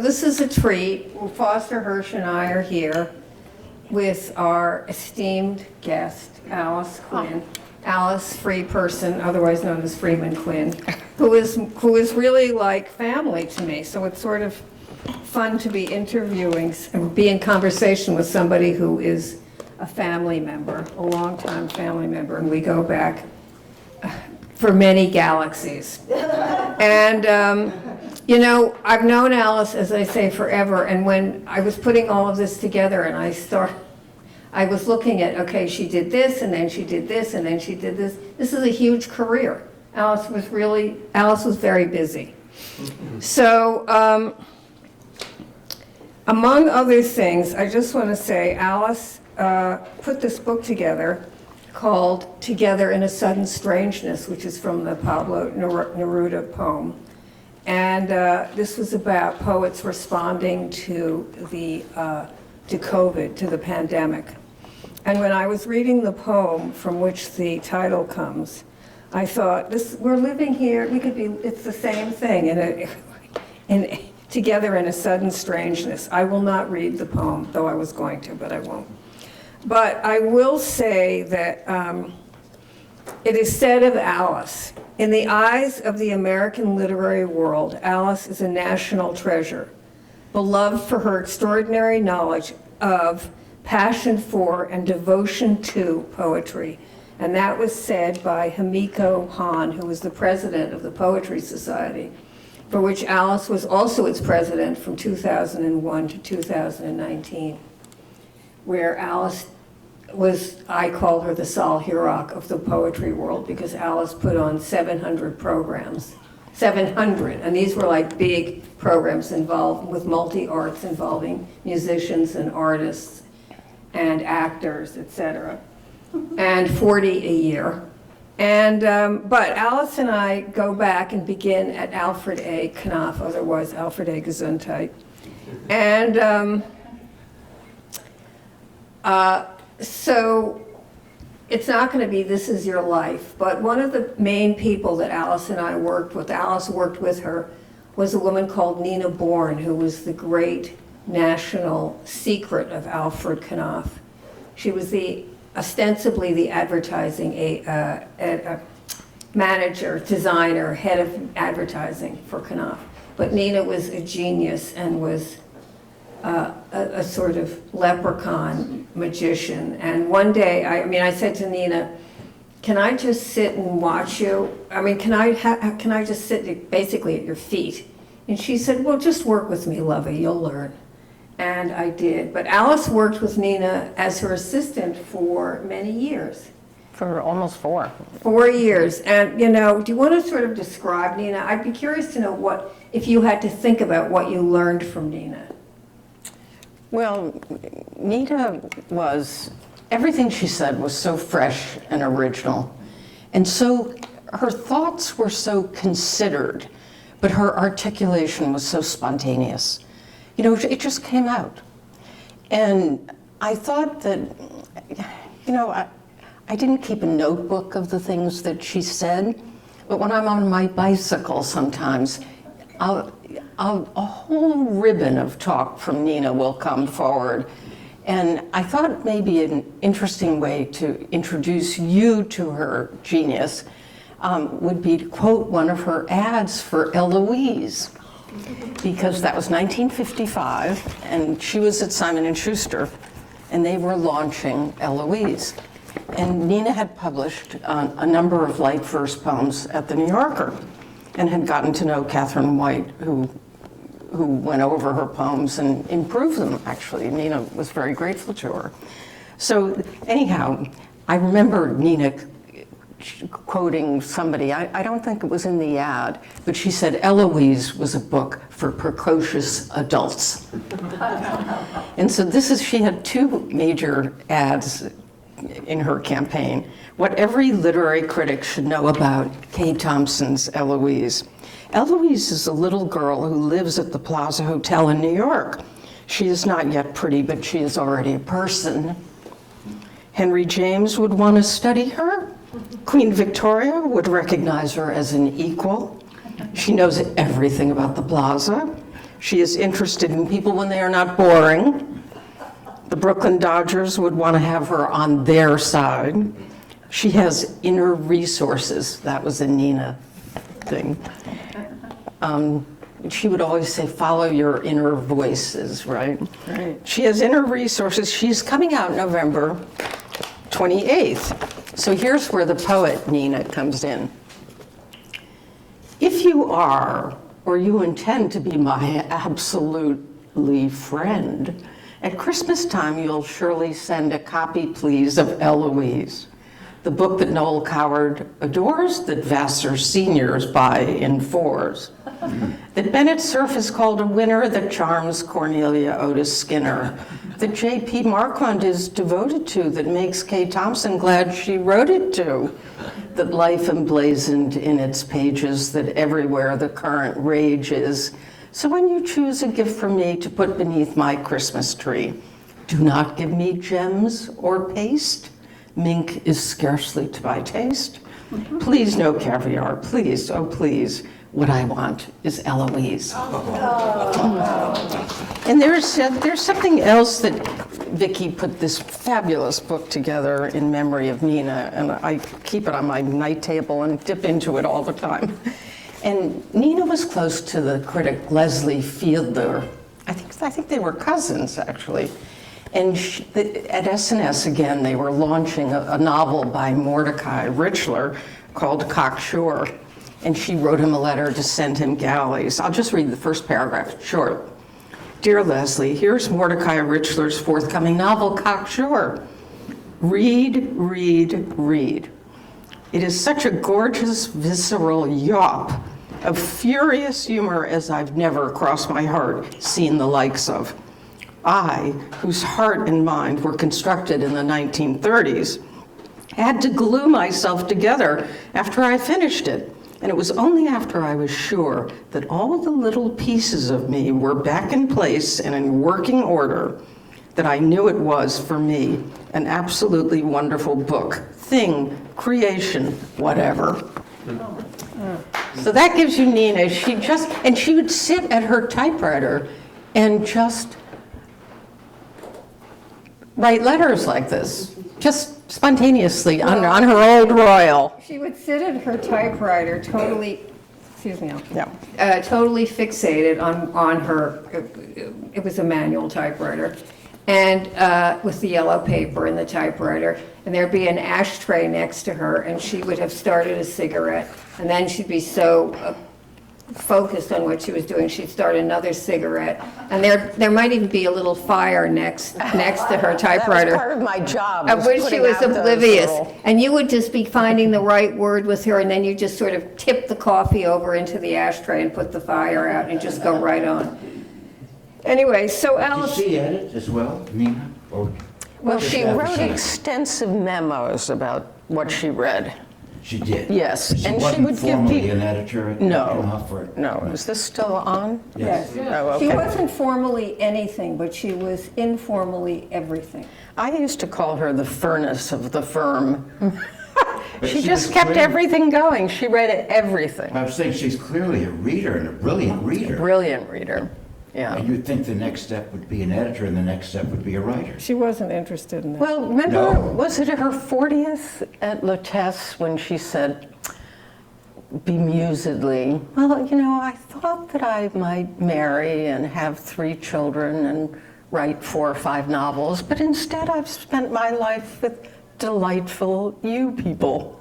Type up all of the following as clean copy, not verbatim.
this is a treat. Foster, Hirsch, and I are here with our esteemed guest, Alice Quinn. Alice, free person, otherwise known as Freeman Quinn, who is really like family to me. So it's sort of fun to be interviewing and be in conversation with somebody who is a family member, a longtime family member, and we go back for many galaxies. And, you know, I've known Alice, as I say, forever, and when I was putting all of this together and I was looking at, okay, she did this, and then she did this, and then she did this. This is a huge career. Alice was very busy. So, among other things, I just want to say Alice put this book together called Together in a Sudden Strangeness, which is from the Pablo Neruda poem. And this was about poets responding to COVID, to the pandemic. And when I was reading the poem from which the title comes, I thought, we're living here, it's the same thing, Together in a Sudden Strangeness. I will not read the poem, though I was going to, but I won't. But I will say that it is said of Alice, in the eyes of the American literary world, Alice is a national treasure, beloved for her extraordinary knowledge of, passion for, and devotion to poetry. And that was said by Himiko Hahn, who was the president of the Poetry Society, for which Alice was also its president from 2001 to 2019, where Alice was, I call her the Sol Hurok of the poetry world, because Alice put on 700 programs. 700, and these were like big programs involved with multi-arts involving musicians and artists and actors, etc. And 40 a year. And, but Alice and I go back and begin at Alfred A. Knopf, otherwise Alfred A. Gesundheit. And so it's not going to be This Is Your Life, but one of the main people that Alice and I worked with, Alice worked with her, was a woman called Nina Bourne, who was the great national secret of Alfred Knopf. She was ostensibly the advertising manager, designer, head of advertising for Knopf. But Nina was a genius and was a sort of leprechaun magician. And one day, I said to Nina, can I just sit and watch you? Can I just sit basically at your feet? And she said, well, just work with me, lovey, you'll learn. And I did. But Alice worked with Nina as her assistant for many years. For almost 4. 4 years. And, you know, do you want to sort of describe Nina? I'd be curious to know if you had to think about what you learned from Nina. Well, Nina everything she said was so fresh and original. And so her thoughts were so considered, but her articulation was so spontaneous. You know, it just came out. And I thought that, you know, I didn't keep a notebook of the things that she said, but when I'm on my bicycle sometimes, a whole ribbon of talk from Nina will come forward. And I thought maybe an interesting way to introduce you to her genius would be to quote one of her ads for Eloise, because that was 1955, and she was at Simon & Schuster, and they were launching Eloise. And Nina had published a number of light verse poems at the New Yorker, and had gotten to know Catherine White, who went over her poems and improved them, actually. Nina was very grateful to her. So anyhow, I remember Nina quoting somebody, I don't think it was in the ad, but she said Eloise was a book for precocious adults. And so she had 2 major ads in her campaign. What every literary critic should know about Kay Thompson's Eloise. Eloise is a little girl who lives at the Plaza Hotel in New York. She is not yet pretty, but she is already a person. Henry James would want to study her. Queen Victoria would recognize her as an equal. She knows everything about the Plaza. She is interested in people when they are not boring. The Brooklyn Dodgers would want to have her on their side. She has inner resources. That was a Nina thing. She would always say, follow your inner voices, right? Right. She has inner resources. She's coming out November 28th. So here's where the poet Nina comes in. If you are, or you intend to be my absolutely friend, at Christmas time you'll surely send a copy, please, of Eloise, the book that Noel Coward adores, that Vassar seniors buy in fours, that Bennett Cerf has called a winner that charms Cornelia Otis Skinner, that J.P. Marquand is devoted to, that makes Kay Thompson glad she wrote it to, that life emblazoned in its pages, that everywhere the current rage is. So when you choose a gift from me to put beneath my Christmas tree, do not give me gems or paste. Mink is scarcely to my taste. Please, no caviar, please, oh please. What I want is Eloise. And there's something else that Vicki put this fabulous book together in memory of Nina, and I keep it on my night table and dip into it all the time. And Nina was close to the critic Leslie Fiedler. I think they were cousins, actually. And at SNS, again, they were launching a novel by Mordecai Richler called Cocksure. And she wrote him a letter to send him galleys. I'll just read the first paragraph, short. Dear Leslie, here's Mordecai Richler's forthcoming novel, Cocksure. Read, read, read. It is such a gorgeous, visceral yawp of furious humor as I've never, across my heart, seen the likes of. I, whose heart and mind were constructed in the 1930s, had to glue myself together after I finished it. And it was only after I was sure that all the little pieces of me were back in place and in working order that I knew it was, for me, an absolutely wonderful book, thing, creation, whatever. So that gives you Nina. She would sit at her typewriter and just write letters like this, just spontaneously on her old Royal. She would sit at her typewriter totally, excuse me, Yeah. totally fixated on her, it was a manual typewriter, and with the yellow paper in the typewriter, and there'd be an ashtray next to her, and she would have started a cigarette, and then she'd be so focused on what she was doing, she'd start another cigarette, and there might even be a little fire next to her typewriter. That was part of my job. Of which she was oblivious. And you would just be finding the right word with her, and then you just sort of tip the coffee over into the ashtray and put the fire out and just go right on. Anyway, so Alice. Did she edit as well, Nina? Well, she Just wrote advertising. extensive memos about what she read. She did? Yes, She and she wasn't would give formally people- an editor at No, Knopf or- no. Is this still on? Yes. Oh, She okay. wasn't formally anything, but she was informally everything. I used to call her the furnace of the firm. But She she just was kept clear. everything going. She read everything. I was saying she's clearly a reader and a brilliant reader. Brilliant reader. Yeah. And you'd think the next step would be an editor and the next step would be a writer. She wasn't interested in that. Well, remember, No. was it her 40th at Lutece when she said, bemusedly, well, you know, I thought that I might marry and have 3 children and write 4 or 5 novels, but instead I've spent my life with delightful you people.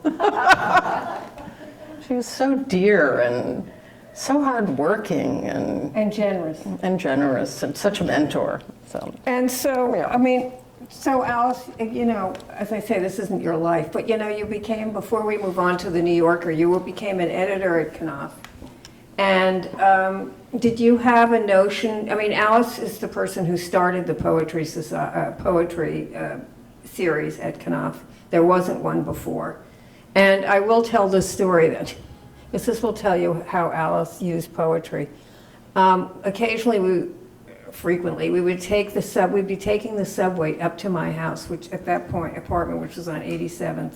She was so dear and so hardworking And generous. and generous and such a mentor. So And so, Yeah. I mean, so Alice, you know, as I say, this isn't your life, but you know, you became, before we move on to the New Yorker, you became an editor at Knopf. And did you have a notion, I mean, Alice is the person who started the poetry series at Knopf. There wasn't one before. And I will tell this story that, because this will tell you how Alice used poetry. Occasionally, frequently, we would take we'd be taking the subway up to my house, which at that point, apartment, which was on 87th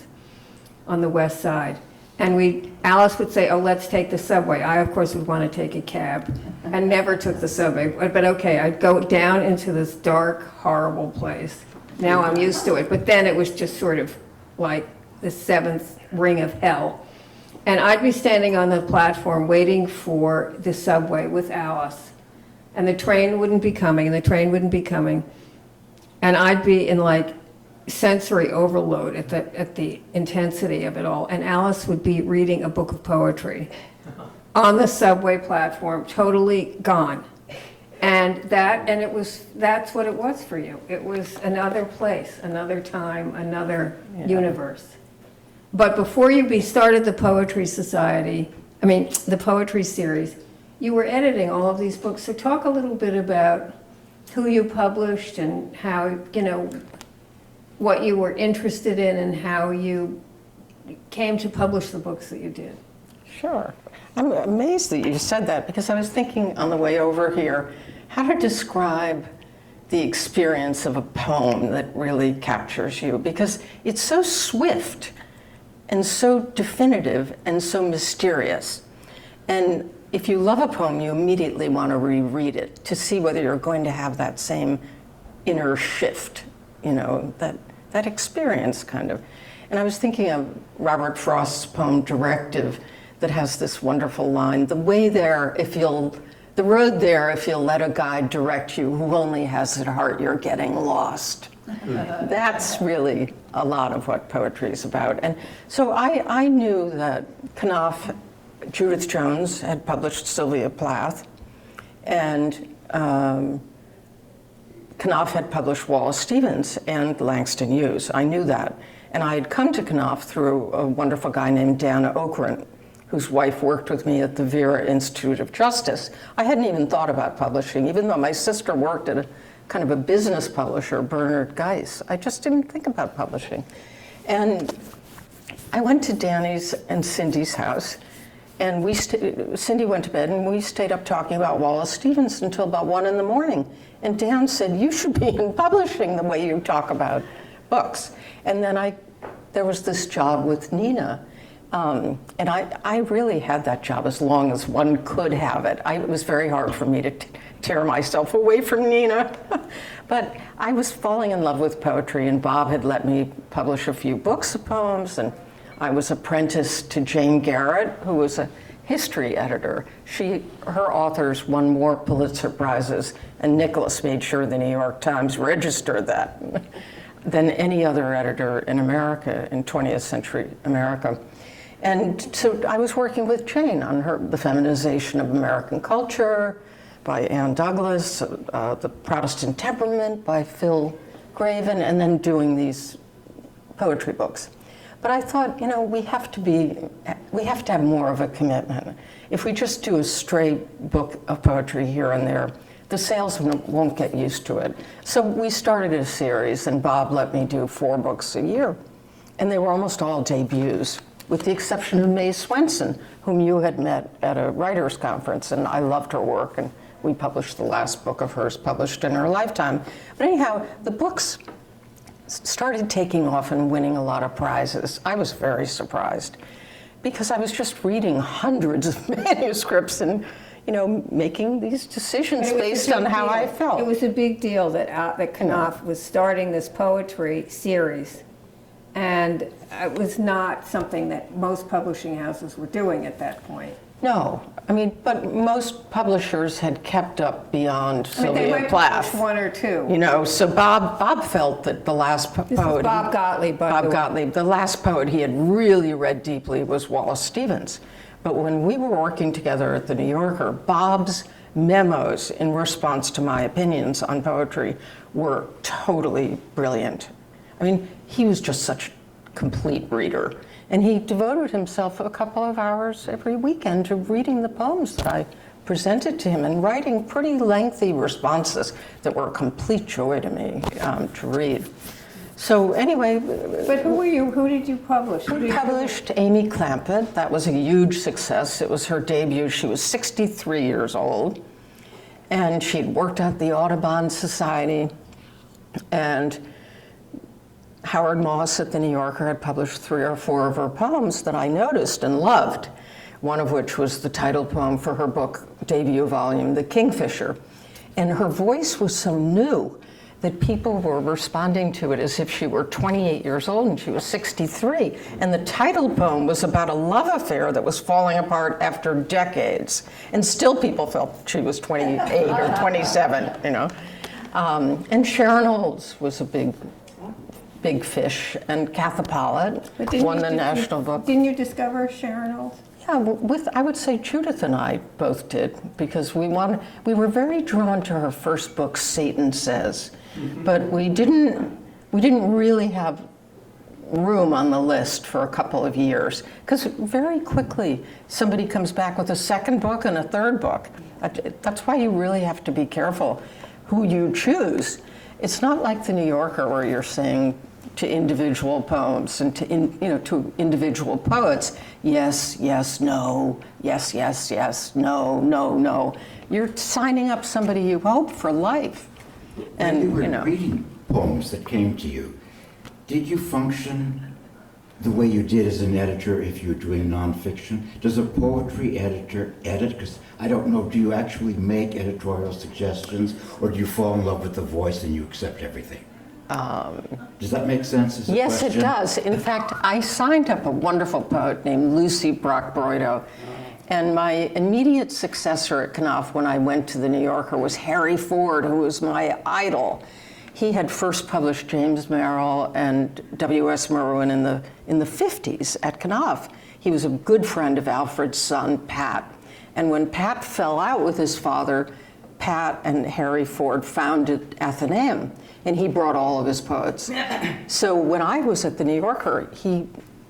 on the west side. And Alice would say, oh, let's take the subway. I, of course, would want to take a cab and never took the subway. But okay, I'd go down into this dark, horrible place. Now I'm used to it. But then it was just sort of like the seventh ring of hell. And I'd be standing on the platform waiting for the subway with Alice. And the train wouldn't be coming, and the train wouldn't be coming. And I'd be in like sensory overload at the intensity of it all. And Alice would be reading a book of poetry on the subway platform, totally gone. And that's what it was for you. It was another place, another time, another universe. But before you started the Poetry Society, the Poetry Series, you were editing all of these books. So talk a little bit about who you published and how, what you were interested in and how you came to publish the books that you did. Sure. I'm amazed that you said that, because I was thinking on the way over here how to describe the experience of a poem that really captures you, because it's so swift and so definitive and so mysterious. And if you love a poem, you immediately want to reread it to see whether you're going to have that same inner shift, that experience kind of. And I was thinking of Robert Frost's poem Directive that has this wonderful line, the road there, if you'll let a guide direct you who only has at heart you're getting lost. That's really a lot of what poetry is about. And so I knew that Judith Jones had published Sylvia Plath, and Knopf had published Wallace Stevens and Langston Hughes. I knew that. And I had come to Knopf through a wonderful guy named Dan Okrent, whose wife worked with me at the Vera Institute of Justice. I hadn't even thought about publishing, even though my sister worked at a kind of a business publisher, Bernard Geiss. I just didn't think about publishing. And I went to Danny's and Cindy's house, and Cindy went to bed, and we stayed up talking about Wallace Stevens until about 1 a.m. And Dan said, you should be in publishing the way you talk about books. And then there was this job with Nina. And I really had that job as long as one could have it. It was very hard for me to tear myself away from Nina. But I was falling in love with poetry, and Bob had let me publish a few books of poems, and I was apprenticed to Jane Garrett, who was a history editor. Her authors won more Pulitzer Prizes, and Nicholas made sure the New York Times registered that, than any other editor in America, in 20th century America. And so I was working with Jane on The Feminization of American Culture by Ann Douglas, The Protestant Temperament by Phil Graven, and then doing these poetry books. But I thought, we have to have more of a commitment. If we just do a straight book of poetry here and there, the salesman won't get used to it. So we started a series, and Bob let me do 4 books a year. And they were almost all debuts, with the exception of Mae Swenson, whom you had met at a writers' conference, and I loved her work, and we published the last book of hers published in her lifetime. But anyhow, the books started taking off and winning a lot of prizes. I was very surprised, because I was just reading hundreds of manuscripts and making these decisions based on how I felt. It was a big deal that Knopf was starting this poetry series, and it was not something that most publishing houses were doing at that point. No, but most publishers had kept up beyond Sylvia They might Plath. publish 1 or 2. So Bob felt that the last poet. This is Bob Gottlieb, by the way. Gottlieb. The last poet he had really read deeply was Wallace Stevens. But when we were working together at the New Yorker, Bob's memos in response to my opinions on poetry were totally brilliant. He was just such a complete reader. And he devoted himself a couple of hours every weekend to reading the poems that I presented to him and writing pretty lengthy responses that were a complete joy to me to read. So anyway. But who did you publish? We published Amy Clampitt. That was a huge success. It was her debut. She was 63 years old. And she'd worked at the Audubon Society. And Howard Moss at the New Yorker had published 3 or 4 of her poems that I noticed and loved, one of which was the title poem for her book debut volume, The Kingfisher. And her voice was so new that people were responding to it as if she were 28 years old and she was 63. And the title poem was about a love affair that was falling apart after decades. And still people felt she was 28 or 27, you know. And Sharon Olds was a big fish, and Katha Pollitt won the national book. Didn't you discover Sharon Olds? Yeah, I would say Judith and I both did, because we were very drawn to her first book, Satan Says, but we didn't really have room on the list for a couple of years, because very quickly somebody comes back with a second book and a third book. That's why you really have to be careful who you choose. It's not like the New Yorker where you're saying to individual poems and to individual poets, yes, yes, no, yes, yes, yes, no, no, no. You're signing up somebody you hope for life. And when you were reading poems that came to you, did you function the way you did as an editor if you're doing nonfiction? Does a poetry editor edit? Because I don't know, do you actually make editorial suggestions, or do you fall in love with the voice and you accept everything? Does that make sense as a yes, question? it does. In fact, I signed up a wonderful poet named Lucy Brock-Broido, and my immediate successor at Knopf when I went to the New Yorker was Harry Ford, who was my idol. He had first published James Merrill and W.S. Merwin in the 50s at Knopf. He was a good friend of Alfred's son, Pat. And when Pat fell out with his father, Pat and Harry Ford founded Athenaeum, and he brought all of his poets. So when I was at the New Yorker,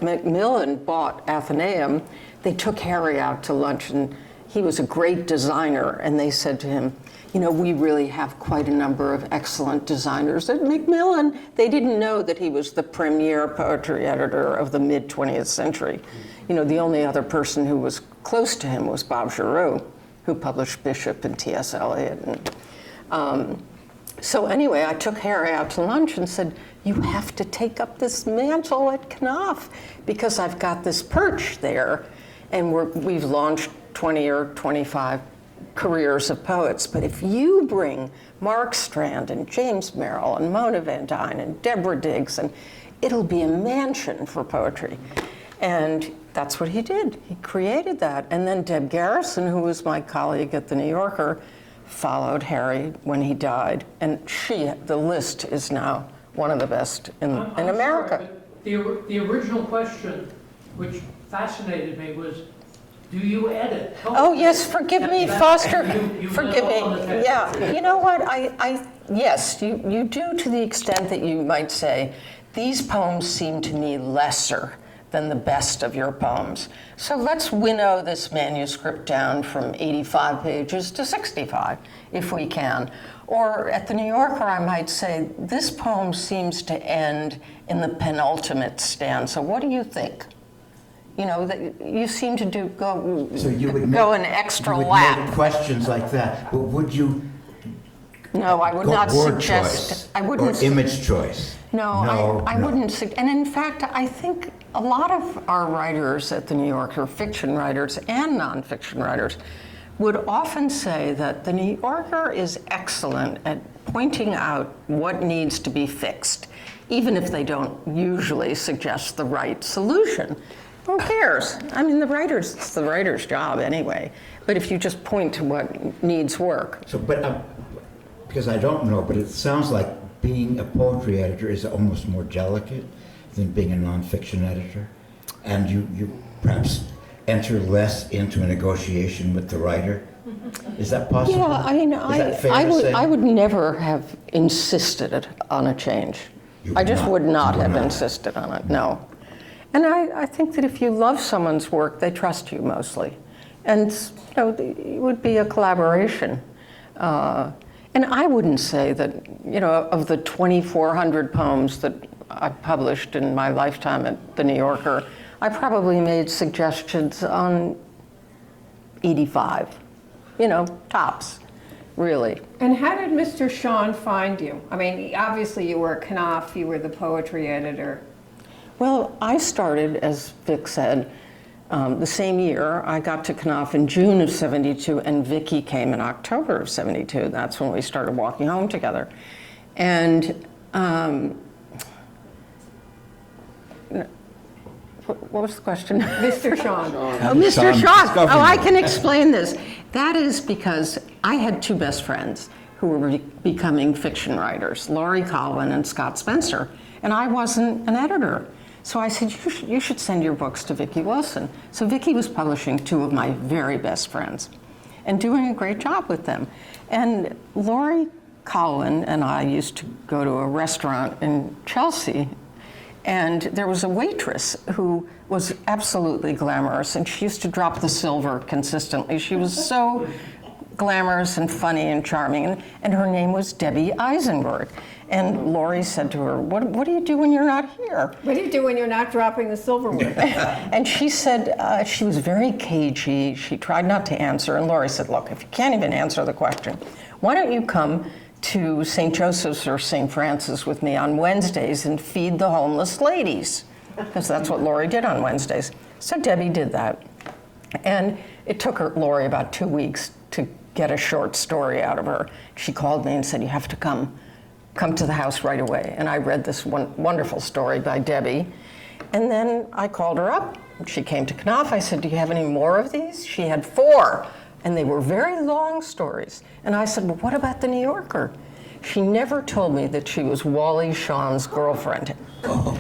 Macmillan bought Athenaeum. They took Harry out to lunch, and he was a great designer, and they said to him, you know, we really have quite a number of excellent designers at Macmillan. They didn't know that he was the premier poetry editor of the mid-20th century. You know, the only other person who was close to him was Bob Giroux, who published Bishop and T.S. Eliot. So anyway, I took Harry out to lunch and said, you have to take up this mantle at Knopf, because I've got this perch there, and we've launched 20 or 25 careers of poets. But if you bring Mark Strand and James Merrill and Mona Van Dyne and Deborah Diggs, and it'll be a mansion for poetry. And that's what he did. He created that. And then Deb Garrison, who was my colleague at the New Yorker, followed Harry when he died. And the list is now one of the best in America. Sorry, but the original question, which fascinated me, was, do you edit? Oh, yes, forgive me, Foster. Forgive me. Yeah, you know what? Yes, you do, to the extent that you might say, these poems seem to me lesser than the best of your poems. So let's winnow this manuscript down from 85 pages to 65, if we can. Or at the New Yorker, I might say, this poem seems to end in the penultimate stanza. What do you think? You know, you seem to go an extra lap. You would make questions like that, but would you? No, I would not suggest. Choice, I wouldn't. Or image choice. No, I wouldn't. And in fact, I think a lot of our writers at the New Yorker, fiction writers and nonfiction writers, would often say that the New Yorker is excellent at pointing out what needs to be fixed, even if they don't usually suggest the right solution. Who cares? I mean, it's the writer's job anyway. But if you just point to what needs work. So, because I don't know, but it sounds like being a poetry editor is almost more delicate than being a nonfiction editor, and you perhaps enter less into a negotiation with the writer. Is that possible? Yeah, I mean, I would never have insisted on a change. I just would not have insisted on it. No. And I think that if you love someone's work, they trust you mostly. And it would be a collaboration. And I wouldn't say that, of the 2,400 poems that I published in my lifetime at the New Yorker, I probably made suggestions on 85, tops. really. And how did Mr. Shawn find you? I mean, obviously you were at Knopf, you were the poetry editor. Well, I started, as Vic said, the same year. I got to Knopf in June of '72, and Vicki came in October of '72. That's when we started walking home together. And what was the question? Mr. Shawn. Oh, Mr. Shawn. Oh, I can explain this. That is because I had two best friends who were becoming fiction writers, Laurie Colvin and Scott Spencer, and I wasn't an editor. So I said, you should send your books to Vicki Wilson. So Vicki was publishing two of my very best friends and doing a great job with them. And Laurie Colvin and I used to go to a restaurant in Chelsea, and there was a waitress who was absolutely glamorous, and she used to drop the silver consistently. She was so glamorous and funny and charming, and her name was Debbie Eisenberg. And Laurie said to her, what do you do when you're not here? What do you do when you're not dropping the silverware? And she said, she was very cagey. She tried not to answer. And Laurie said, look, if you can't even answer the question, why don't you come to St. Joseph's or St. Francis with me on Wednesdays and feed the homeless ladies? Because that's what Laurie did on Wednesdays. So Debbie did that. And it took Laurie about 2 weeks to get a short story out of her. She called me and said, you have to come to the house right away. And I read this wonderful story by Debbie. And then I called her up. She came to Knopf. I said, do you have any more of these? She had 4. And they were very long stories. And I said, well, what about the New Yorker? She never told me that she was Wally Shawn's girlfriend.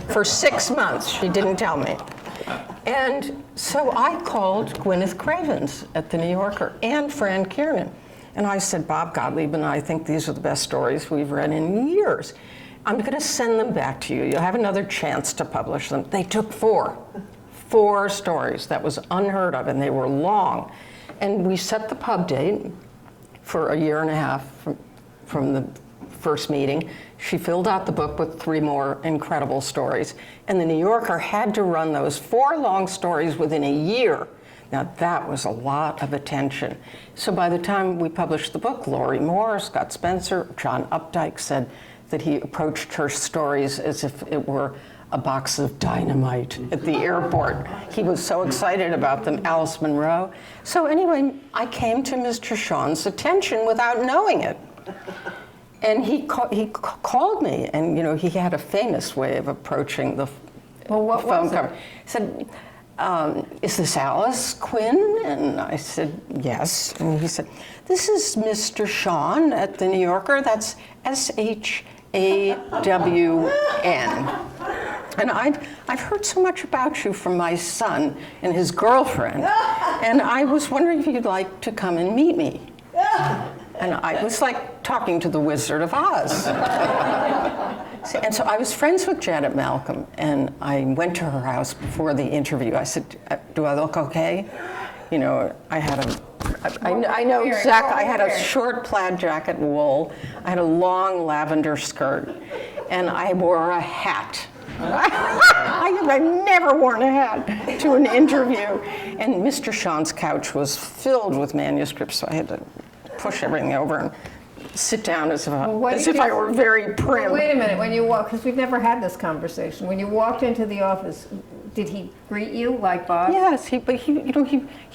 For 6 months, she didn't tell me. And so I called Gwyneth Cravens at the New Yorker and Fran Kiernan. And I said, Bob Gottlieb and I think these are the best stories we've read in years. I'm going to send them back to you. You'll have another chance to publish them. They took 4 stories. That was unheard of, and they were long. And we set the pub date for 1.5 years from the first meeting. She filled out the book with 3 more incredible stories. And the New Yorker had to run those 4 long stories within a year. Now that was a lot of attention. So by the time we published the book, Laurie Moore, Scott Spencer, John Updike said that he approached her stories as if it were a box of dynamite at the airport. He was so excited about them, Alice Munro. So anyway, I came to Mr. Shawn's attention without knowing it. And he called me, and he had a famous way of approaching the phone cover. He said, is this Alice Quinn? And I said, yes. And he said, this is Mr. Shawn at the New Yorker. That's SHAWN. And I've heard so much about you from my son and his girlfriend, and I was wondering if you'd like to come and meet me. And I was like talking to the Wizard of Oz. And so I was friends with Janet Malcolm, and I went to her house before the interview. I said, do I look okay? I know exactly, I had a short plaid jacket, wool, I had a long lavender skirt, and I wore a hat. I've never worn a hat to an interview. And Mr. Shawn's couch was filled with manuscripts, so I had to push everything over and sit down as if I were very prim. Well, wait a minute, when you walk, because we've never had this conversation. When you walked into the office, did he greet you like Bob? Yes, he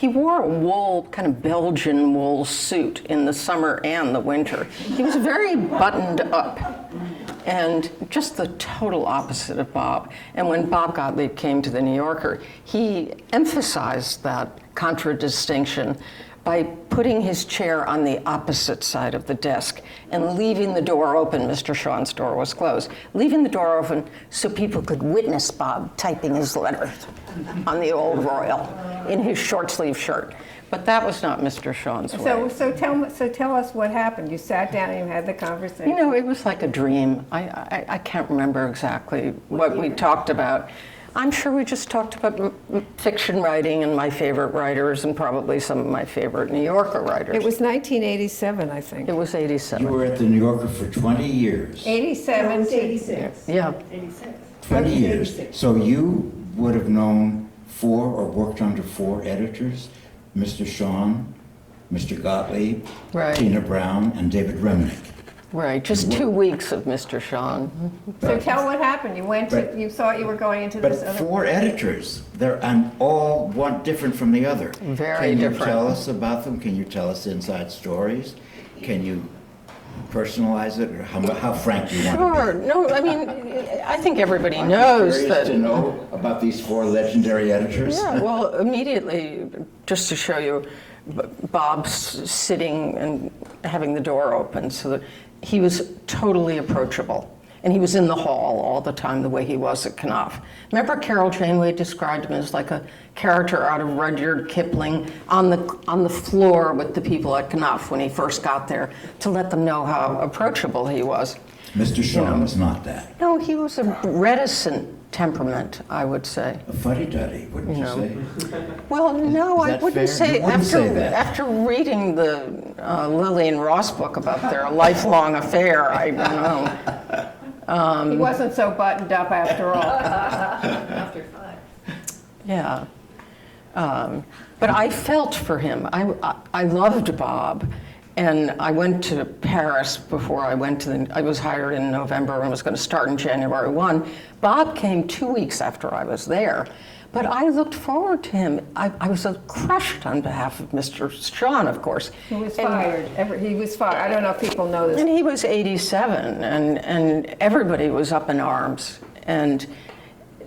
wore a wool, kind of Belgian wool suit in the summer and the winter. He was very buttoned up. And just the total opposite of Bob. And when Bob Gottlieb came to the New Yorker, he emphasized that contradistinction by putting his chair on the opposite side of the desk and leaving the door open. Mr. Shawn's door was closed. Leaving the door open so people could witness Bob typing his letters on the old Royal in his short sleeve shirt. But that was not Mr. Shawn's way. So tell us what happened. You sat down and you had the conversation. It was like a dream. I can't remember exactly what we talked about. I'm sure we just talked about fiction writing and my favorite writers and probably some of my favorite New Yorker writers. It was 1987, I think. It was 87. You were at the New Yorker for 20 years. 87 to 86. Yeah. 86. 20 years. So you would have known 4 or worked under 4 editors, Mr. Shawn, Mr. Gottlieb, Right. Tina Brown, and David Remnick. Right, just 2 weeks of Mr. Shawn. So tell what happened. You went to, But- you thought you were going into But this other. 4 editors, and all one different from the other. Very Can different. you tell us about them? Can you tell us inside stories? Can you personalize it, or how frank do you want Sure, to be? no, I mean, I think everybody knows Curious that. to know about these 4 legendary editors. Yeah, well, immediately, just to show you, Bob's sitting and having the door open, so that he was totally approachable. And he was in the hall all the time, the way he was at Knopf. Remember Carol Janeway described him as like a character out of Rudyard Kipling on the floor with the people at Knopf when he first got there, to let them know how approachable he was. Mr. Shawn was not that. No, he was a reticent temperament, I would say. A fuddy-duddy, wouldn't you say? Well, no, Is I that wouldn't fair? say, You wouldn't say that. after reading the Lillian Ross book about their lifelong affair, I don't know. He wasn't so buttoned up after all. After 5. Yeah. But I felt for him. I loved Bob. And I went to Paris before I went to I was hired in November and was going to start in January 1. Bob came 2 weeks after I was there. But I looked forward to him. I was crushed on behalf of Mr. Shawn, of course. He was fired. He was fired. I don't know if people know this. And he was 87, and everybody was up in arms. And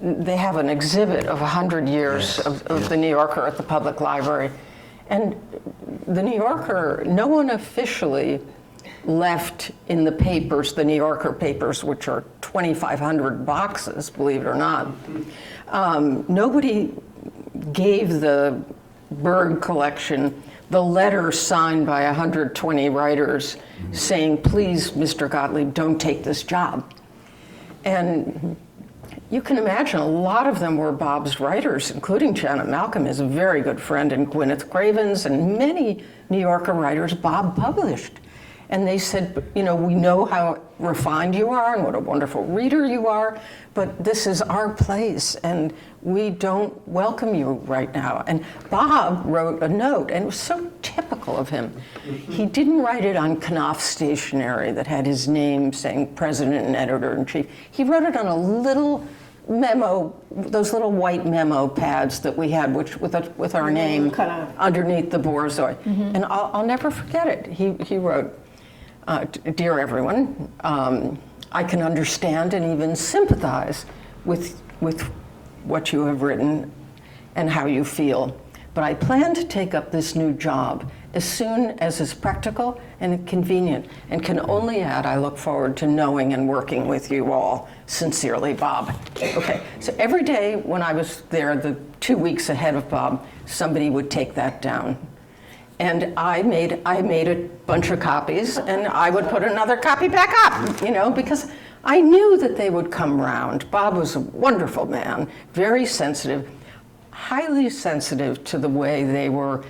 they have an exhibit of 100 years of the New Yorker at the Public Library. And the New Yorker, no one officially left in the papers, the New Yorker papers, which are 2,500 boxes, believe it or not. Nobody gave the Berg collection the letter signed by 120 writers saying, please, Mr. Gottlieb, don't take this job. And you can imagine a lot of them were Bob's writers, including Janet Malcolm, his very good friend, and Gwyneth Cravens, and many New Yorker writers Bob published. And they said, you know, we know how refined you are and what a wonderful reader you are, but this is our place and we don't welcome you right now. And Bob wrote a note, and it was so typical of him. He didn't write it on Knopf stationery that had his name saying president and editor-in-chief. He wrote it on a little memo, those little white memo pads that we had, which with our name underneath the borzoi. And I'll never forget it. He wrote, dear everyone, I can understand and even sympathize with what you have written and how you feel, but I plan to take up this new job as soon as is practical and convenient, and can only add, I look forward to knowing and working with you all. Sincerely, Bob. Okay, so every day when I was there, the 2 weeks ahead of Bob, somebody would take that down. And I made a bunch of copies, and I would put another copy back up, you know, because I knew that they would come round. Bob was a wonderful man, very sensitive, highly sensitive to the way they were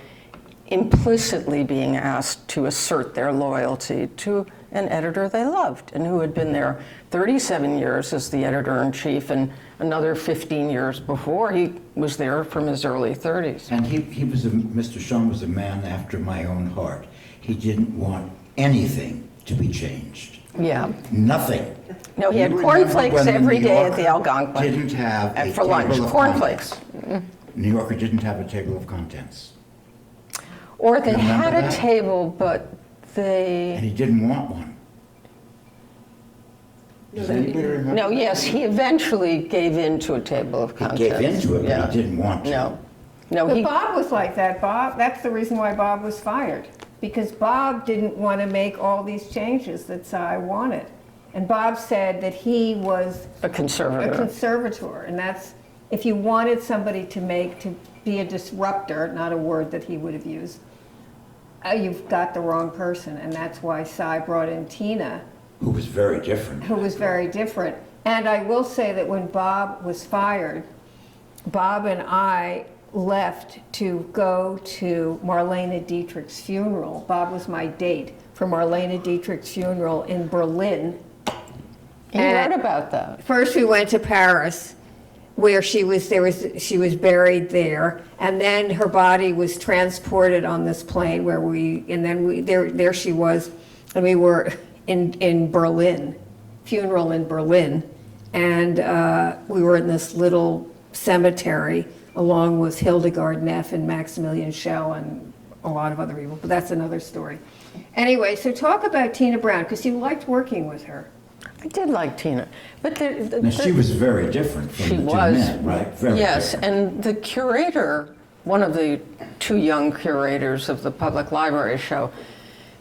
implicitly being asked to assert their loyalty to an editor they loved and who had been there 37 years as the editor-in-chief and another 15 years before. He was there from his early 30s. And Mr. Shawn was a man after my own heart. He didn't want anything to be changed. Yeah. Nothing. No, he had You remember cornflakes when the every New day at the Yorker Algonquin. Didn't have a for lunch, table of cornflakes. contents. New Yorker didn't have a table of contents. Or they Remember had a that? table, but And he didn't want one. Does anybody remember? No, yes, he eventually gave in to a table of He contents. gave into it, Yeah. but he didn't want to. No, But he, Bob was like that. That's the reason why Bob was fired. Because Bob didn't want to make all these changes that Cy wanted. And Bob said that he was a conservator. a conservator. And that's, if you wanted somebody to be a disruptor, not a word that he would have used, you've got the wrong person. And that's why Cy brought in Tina, Who was very different. who was very different. And I will say that when Bob was fired, Bob and I left to go to Marlene Dietrich's funeral. Bob was my date for Marlene Dietrich's funeral in Berlin. He wrote about that. First we went to Paris, where she was buried there, and then her body was transported on this plane there she was, and we were in Berlin, funeral in Berlin, and we were in this little cemetery along with Hildegard Neff and Maximilian Schell and a lot of other people, but that's another story. Anyway, so talk about Tina Brown, because you liked working with her. I did like Tina, but Now, she was very different from She the two was. men, right? Very yes, different. and the curator, one of the two young curators of the public library show,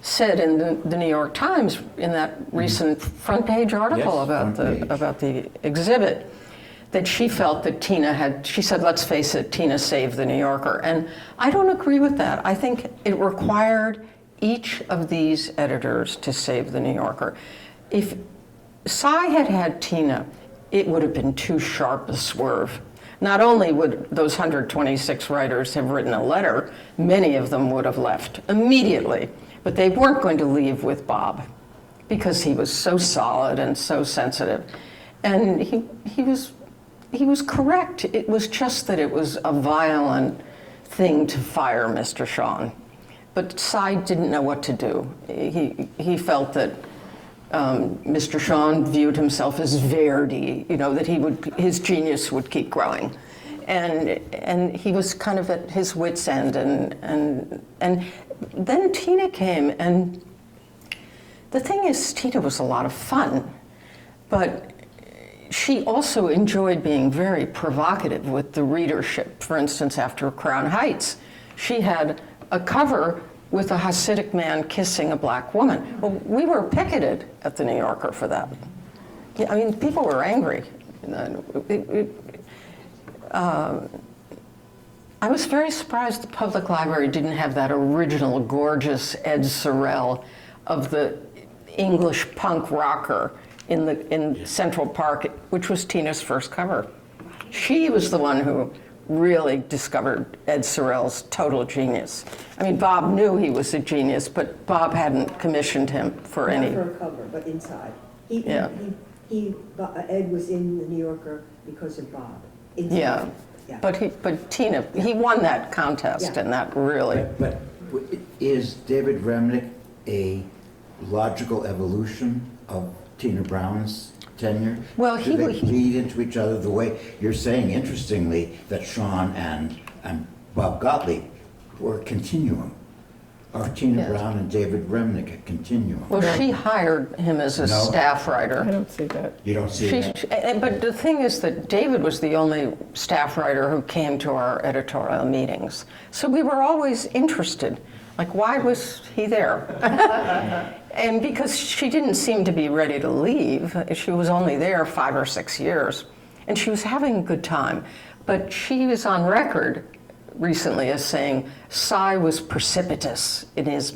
said in the New York Times in that recent front page article Yes, about front page. about the exhibit that she felt that Tina had. She said, "Let's face it, Tina saved the New Yorker," and I don't agree with that. I think it required each of these editors to save the New Yorker. If Cy had had Tina, it would have been too sharp a swerve. Not only would those 126 writers have written a letter, many of them would have left immediately, but they weren't going to leave with Bob because he was so solid and so sensitive. And he was correct. It was just that it was a violent thing to fire Mr. Shawn. But Cy didn't know what to do. He felt that Mr. Shawn viewed himself as Verdi, that his genius would keep growing, and he was kind of at his wit's end, and then Tina came, and the thing is, Tina was a lot of fun, but she also enjoyed being very provocative with the readership. For instance, after Crown Heights, she had a cover with a Hasidic man kissing a black woman. Well, we were picketed at the New Yorker for that. I mean, people were angry. I was very surprised the public library didn't have that original gorgeous Ed Sorel of the English punk rocker in Central Park, which was Tina's first cover. She was the one who really discovered Ed Sorel's total genius. I mean, Bob knew he was a genius, but Bob hadn't commissioned him for any. Not for a cover, but inside. Yeah. Ed was in the New Yorker because of Bob. Inside. Yeah. Yeah. But Tina, he won that contest, Yeah. and that really. But is David Remnick a logical evolution of Tina Brown's tenure? Well, Do they lead into each other the way you're saying, interestingly, that Shawn and Bob Gottlieb were a continuum? Or Tina Yes. Brown and David Remnick a continuum? Well, she hired him as a No. staff writer. I don't see that. You don't see that? But the thing is that David was the only staff writer who came to our editorial meetings. So we were always interested. Like, why was he there? And because she didn't seem to be ready to leave. She was only there 5 or 6 years. And she was having a good time. But she was on record recently as saying Cy was precipitous in his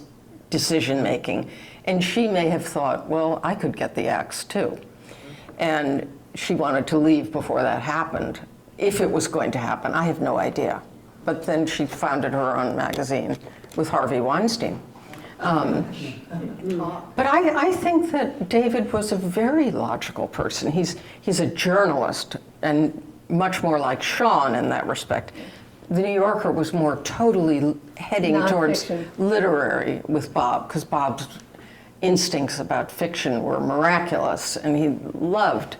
decision-making. And she may have thought, well, I could get the axe too. And she wanted to leave before that happened. If it was going to happen, I have no idea. But then she founded her own magazine with Harvey Weinstein. But I think that David was a very logical person. He's a journalist and much more like Shawn in that respect. The New Yorker was more totally heading towards Nonfiction. literary with Bob, because Bob's instincts about fiction were miraculous, and he loved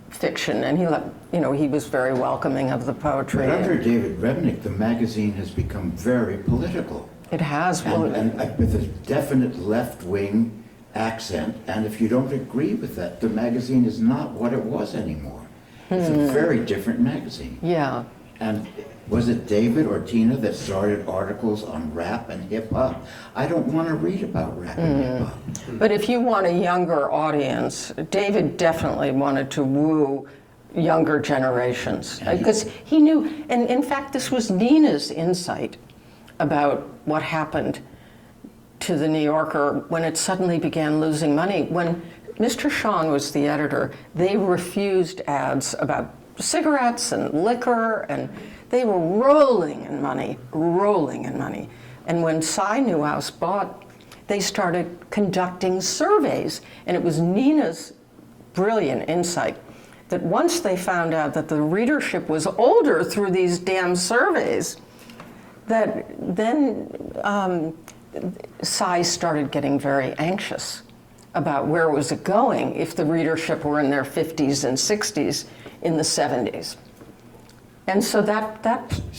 fiction, and he was very welcoming of the poetry. But under David Remnick, the magazine has become very political. It has. And with a definite left-wing accent, and if you don't agree with that, the magazine is not what it was anymore. It's a very different magazine. Yeah. And was it David or Tina that started articles on rap and hip-hop? I don't want to read about rap and hip-hop. But if you want a younger audience, David definitely wanted to woo younger generations, because he knew, and in fact this was Nina's insight about what happened to the New Yorker when it suddenly began losing money. When Mr. Shawn was the editor, they refused ads about cigarettes and liquor, and they were rolling in money. And when Cy Newhouse bought, they started conducting surveys, and it was Nina's brilliant insight that once they found out that the readership was older through these damn surveys, that then Sci started getting very anxious about where was it going if the readership were in their 50s and 60s in the 70s. And so that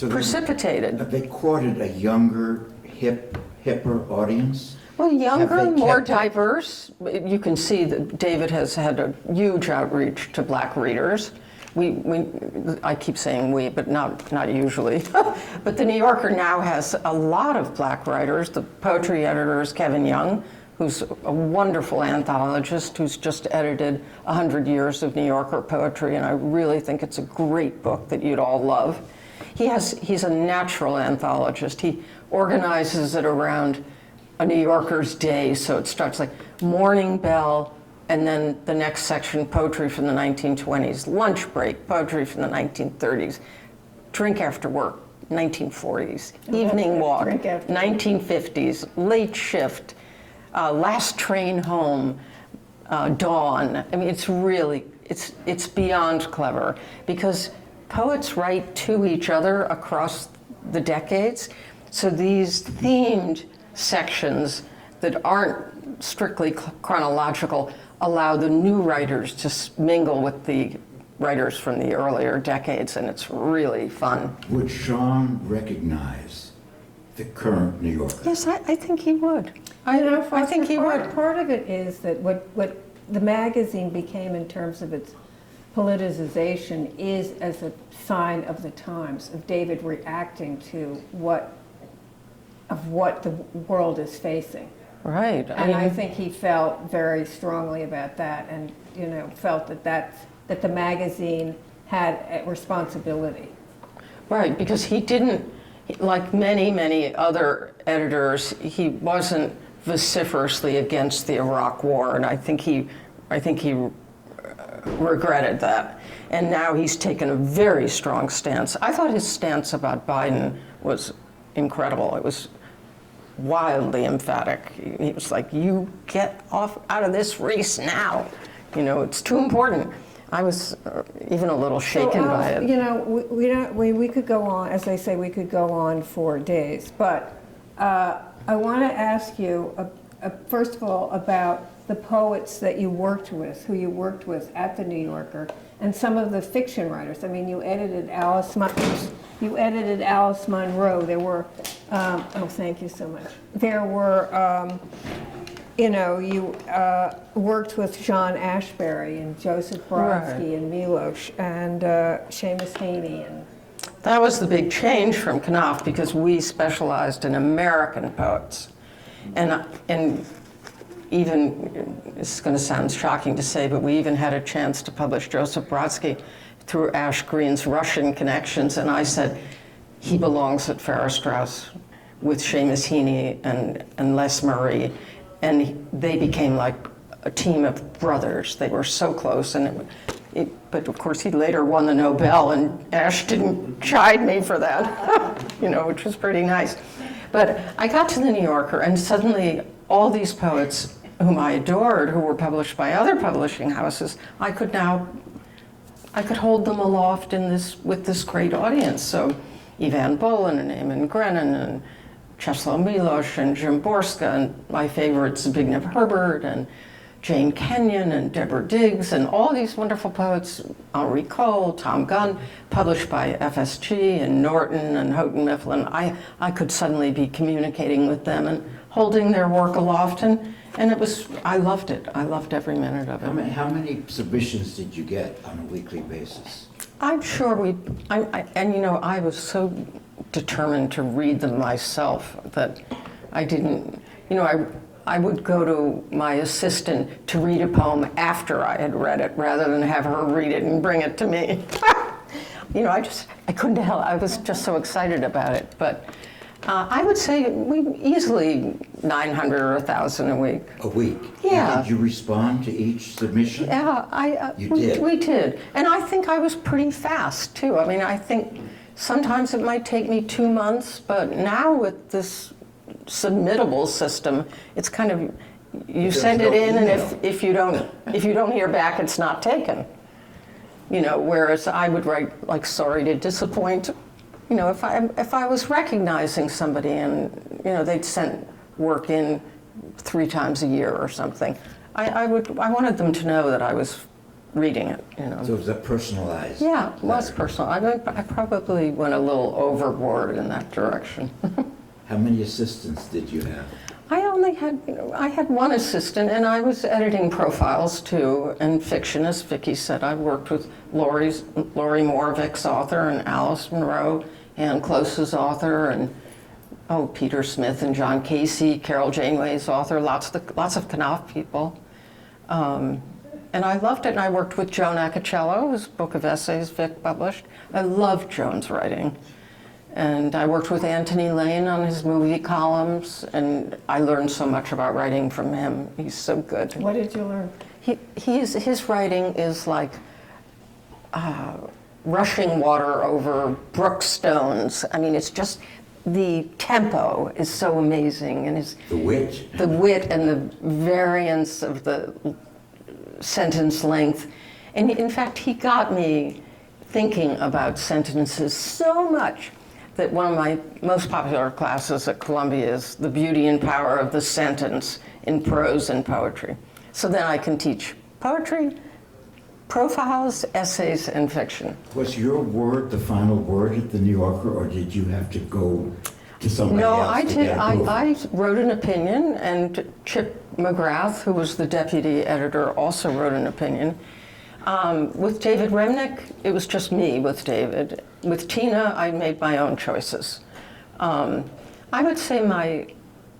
precipitated. They courted a younger, hipper audience? Well, younger, Have they more kept it? diverse. You can see that David has had a huge outreach to black readers. I keep saying we, but not usually. But the New Yorker now has a lot of black writers. The poetry editor is Kevin Young, who's a wonderful anthologist who's just edited 100 Years of New Yorker Poetry, and I really think it's a great book that you'd all love. He's a natural anthologist. He organizes it around a New Yorker's day, so it starts like morning bell, and then the next section, poetry from the 1920s, lunch break, poetry from the 1930s, drink after work, 1940s, evening walk, Drink after 1950s, late shift, last train home, dawn. I mean, it's beyond clever, because poets write to each other across the decades, so these themed sections that aren't strictly chronological allow the new writers to mingle with the writers from the earlier decades, and it's really fun. Would Shawn recognize the current New Yorker? Yes, I think he would. I think he would. Part of it is that what the magazine became in terms of its politicization is as a sign of the times, of David reacting to what the world is facing. Right. And I think he felt very strongly about that, and felt that the magazine had a responsibility. Right, because he didn't, like many other editors, he wasn't vociferously against the Iraq War, and I think he regretted that. And now he's taken a very strong stance. I thought his stance about Biden was incredible. It was wildly emphatic. He was like, "You get out of this race now. It's too important." I was even a little shaken by it. We could go on, as they say, we could go on for days, but I want to ask you, first of all, about the poets that you worked with, who you worked with at the New Yorker, and some of the fiction writers. I mean, you edited Alice Munro. There were, thank you so much. There were, you worked with John Ashbery and Joseph Brodsky and Milosh and Seamus Heaney. And that was the big change from Knopf, because we specialized in American poets. And even, this is going to sound shocking to say, but we even had a chance to publish Joseph Brodsky through Ash Green's Russian connections, and I said, he belongs at Farrar Straus with Seamus Heaney and Les Murray, and they became like a team of brothers. They were so close, but of course he later won the Nobel, and Ash didn't chide me for that, which was pretty nice. But I got to the New Yorker, and suddenly all these poets whom I adored, who were published by other publishing houses, I could hold them aloft with this great audience. So Eavan Boland and Eamon Grennan and Czesław Milosz and Jim Borska, and my favorites, Zbigniew Herbert and Jane Kenyon and Deborah Diggs, and all these wonderful poets, Henri Cole, Tom Gunn, published by FSG and Norton and Houghton Mifflin. I could suddenly be communicating with them and holding their work aloft, and I loved it. I loved every minute of it. How many submissions did you get on a weekly basis? I'm sure I was so determined to read them myself that I didn't, I would go to my assistant to read a poem after I had read it rather than have her read it and bring it to me. I couldn't tell. I was just so excited about it. But I would say we easily 900 or 1,000 a week. A week? Yeah. And did you respond to each submission? Yeah, You did? We did. And I think I was pretty fast, too. I mean, I think sometimes it might take me 2 months, but now with this submittable system, it's kind of, you send it in, and if you don't hear back, it's not taken. You know, whereas I would write like sorry to disappoint. You know, if I was recognizing somebody and, you know, they'd sent work in 3 times a year or something, I wanted them to know that I was reading it, you know. So it was a personalized. Yeah, it was letter. personal. I probably went a little overboard in that direction. How many assistants did you have? I had one assistant, and I was editing profiles too, and fiction, as Vicki said. I worked with Laurie Moravic's author, and Alice Munro, Ann Close's author, and Peter Smith and John Casey, Carol Janeway's author, lots of Knopf people. And I loved it, and I worked with Joan Accacello, whose book of essays Vic published. I loved Joan's writing. And I worked with Anthony Lane on his movie columns, and I learned so much about writing from him. He's so good. What did you learn? His writing is like rushing water over brook stones. I mean, it's just, the tempo is so amazing, and The wit. the wit and the variance of the sentence length. And in fact, he got me thinking about sentences so much that one of my most popular classes at Columbia is The Beauty and Power of the Sentence in Prose and Poetry. So then I can teach poetry, profiles, essays, and fiction. Was your word the final word at the New Yorker, or did you have to go to somebody No, else I to did. get approval? I wrote an opinion, and Chip McGrath, who was the deputy editor, also wrote an opinion. With David Remnick, it was just me with David. With Tina, I made my own choices. I would say my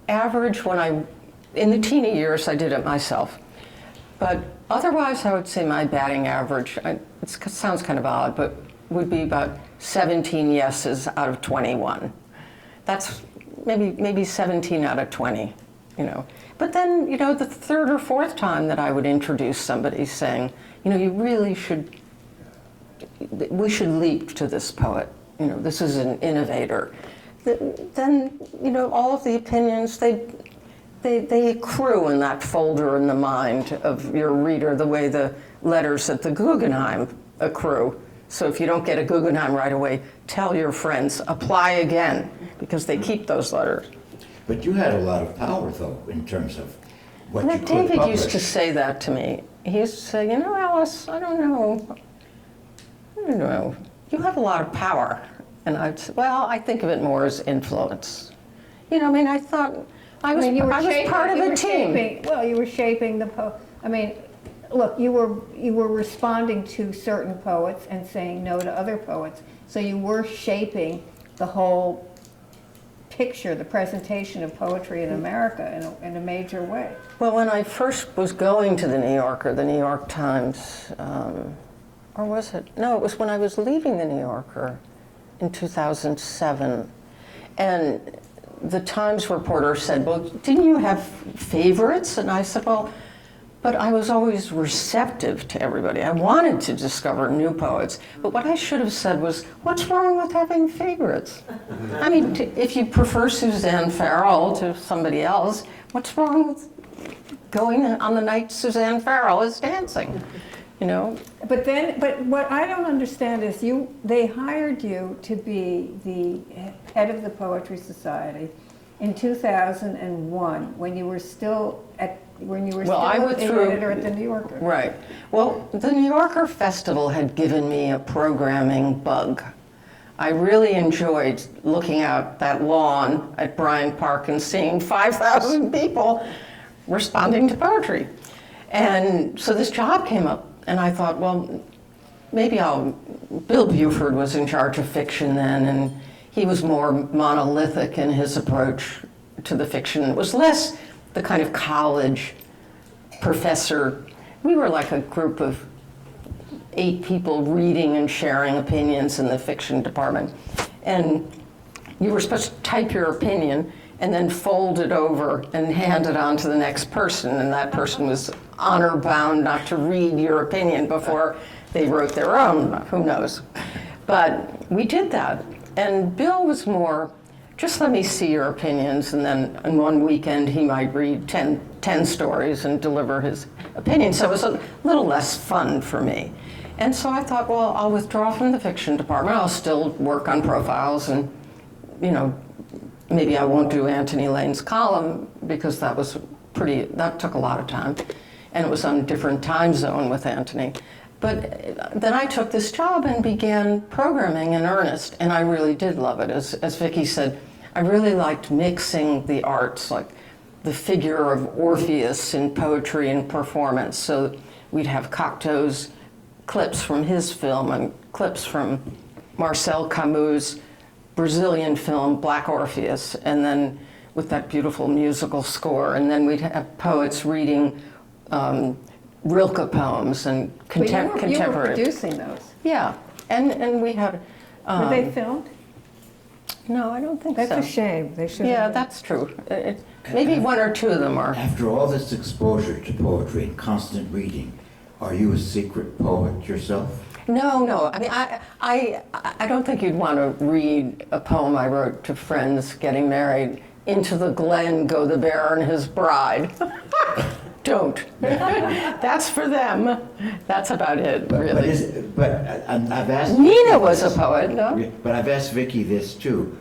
average in the Tina years, I did it myself. But otherwise, I would say my batting average, it sounds kind of odd, but would be about 17 yeses out of 21. That's maybe 17 out of 20, you know. But then, you know, the 3rd or 4th time that I would introduce somebody saying, you know, we should leap to this poet. You know, this is an innovator. Then, you know, all of the opinions, they accrue in that folder in the mind of your reader, the way the letters at the Guggenheim accrue. So if you don't get a Guggenheim right away, tell your friends, apply again, because they keep those letters. But you had a lot of power, though, in terms of what you could David publish. used to say that to me. He used to say, you know, Alice, I don't know. You have a lot of power. And I'd say, well, I think of it more as influence. You know, I mean, I thought I was part of a team. You were shaping the I mean, look, you were responding to certain poets and saying no to other poets. So you were shaping the whole picture, the presentation of poetry in America in a major way. Well, when I first was going to the New Yorker, the New York Times, or was it? No, it was when I was leaving the New Yorker in 2007. And the Times reporter said, well, didn't you have favorites? And I said, well, but I was always receptive to everybody. I wanted to discover new poets. But what I should have said was, what's wrong with having favorites? I mean, if you prefer Suzanne Farrell to somebody else, what's wrong with going on the night Suzanne Farrell is dancing? You know? But what I don't understand is they hired you to be the head of the Poetry Society in 2001 when you were still the editor at the New Yorker. Right. Well, the New Yorker Festival had given me a programming bug. I really enjoyed looking out that lawn at Bryant Park and seeing 5,000 people responding to poetry. And so this job came up, and I thought, well, maybe Bill Buford was in charge of fiction then, and he was more monolithic in his approach to the fiction. It was less the kind of college professor. We were like a group of 8 people reading and sharing opinions in the fiction department. And you were supposed to type your opinion and then fold it over and hand it on to the next person. And that person was honor bound not to read your opinion before they wrote their own, who knows. But we did that. And Bill was more just let me see your opinions, and then in one weekend he might read 10 stories and deliver his opinion. So it was a little less fun for me. And so I thought, well, I'll withdraw from the fiction department. I'll still work on profiles, and, you know, maybe I won't do Anthony Lane's column because that took a lot of time, and it was on a different time zone with Anthony. But then I took this job and began programming in earnest, and I really did love it. As Vicki said, I really liked mixing the arts, like the figure of Orpheus in poetry and performance. So we'd have Cocteau's clips from his film and clips from Marcel Camus' Brazilian film, Black Orpheus, and then with that beautiful musical score. And then we'd have poets reading Rilke poems and contemporary. You were producing those. Yeah, and we had. Were they filmed? No, I don't think That's so. a shame. They should. Yeah, that's true. Maybe one or two of them are. After all this exposure to poetry and constant reading, are you a secret poet yourself? No. I mean, I don't think you'd want to read a poem I wrote to friends getting married. Into the glen go the bear and his bride. Don't. That's for them. That's about it, really. I've asked. Nina was a poet, no? But I've asked Vicki this too.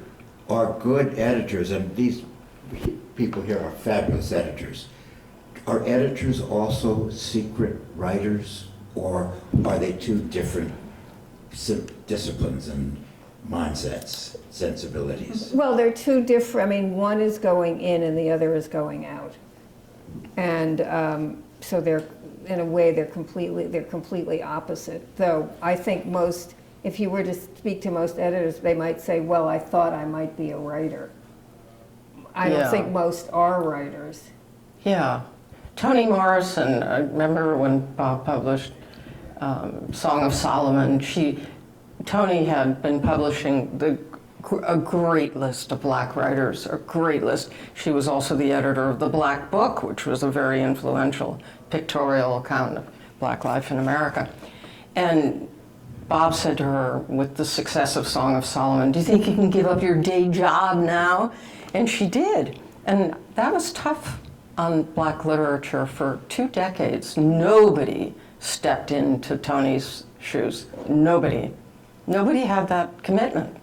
Are good editors, and these people here are fabulous editors, are editors also secret writers, or are they two different disciplines and mindsets, sensibilities? Well, they're two different. I mean, one is going in and the other is going out, and so they're, in a way, they're completely opposite. Though I think most, if you were to speak to most editors, they might say, "Well, I thought I might be a writer." I don't think most are writers. Yeah. Toni Morrison, I remember when Bob published Song of Solomon, Toni had been publishing a great list of black writers, a great list. She was also the editor of The Black Book, which was a very influential pictorial account of black life in America. And Bob said to her, with the success of Song of Solomon, "Do you think you can give up your day job now?" And she did. And that was tough on black literature for 2 decades. Nobody stepped into Toni's shoes. Nobody had that commitment.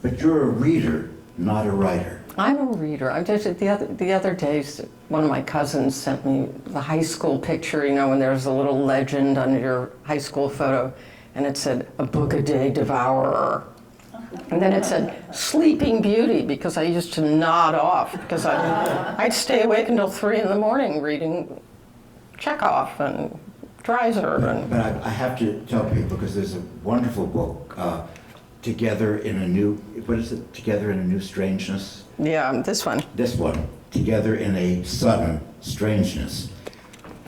But you're a reader, not a writer. I'm a reader. The other day, one of my cousins sent me the high school picture, you know, when there's a little legend under your high school photo, and it said, "A book a day devourer." And then it said, "Sleeping Beauty," because I used to nod off, because I'd stay awake until 3 in the morning reading Chekhov and Dreiser. But I have to tell people, because there's a wonderful book, Together in a New, what is it? Together in a New Strangeness? Yeah, this one. This one, Together in a Sudden Strangeness,